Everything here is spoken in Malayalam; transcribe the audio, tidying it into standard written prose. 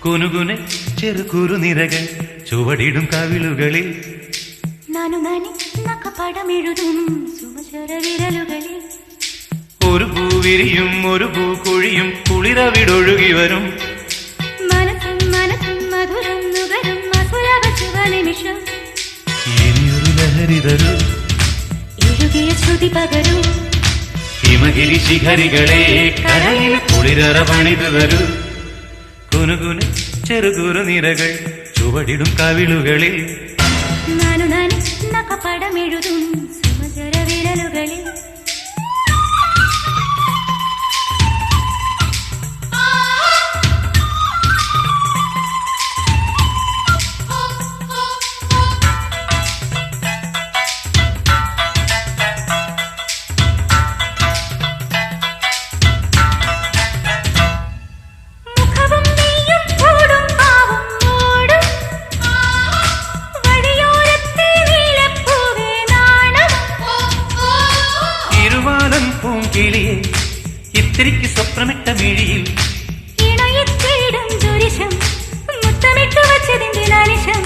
കുനുകുനെ ചെറുകുറു നിരകൾ ചുവടിടും കവിളുകളിൽ നാനു നാനി നഖപടമെഴുതും സുമചര വിരലുകളിൽ ഒരു പൂവിരിയും ഒരു പൂക്കൊഴിയും കുളിരവിടൊഴുകി വരും മനസ്സും മനസ്സും മധുരം നുകരും മധുരവ ശുഭനിമിഷം ഇനിയൊരു ലഹരി തരൂ എഴുകിയ ശ്രുതി പകരൂ ഹിമഗിരി ശിഖരികളെ കരയിൽ കുളിരറ പണിതു തരൂ കുനുകുനെ ചെറുകുറു നിരകൾ ചുവടിടും കവിളുകളിൽ നാനു നാനി നഖപടമെഴുതും സുമചര വിരലുകളിൽ പൂങ്കിളിയെ ഇത്തിരിക്ക് സ്വപ്നമിട്ട മിഴിയിൽ ഇണയത്തേടും ദുരിശം മുത്തമിട്ടു വച്ചതിന്റെ നാനിശം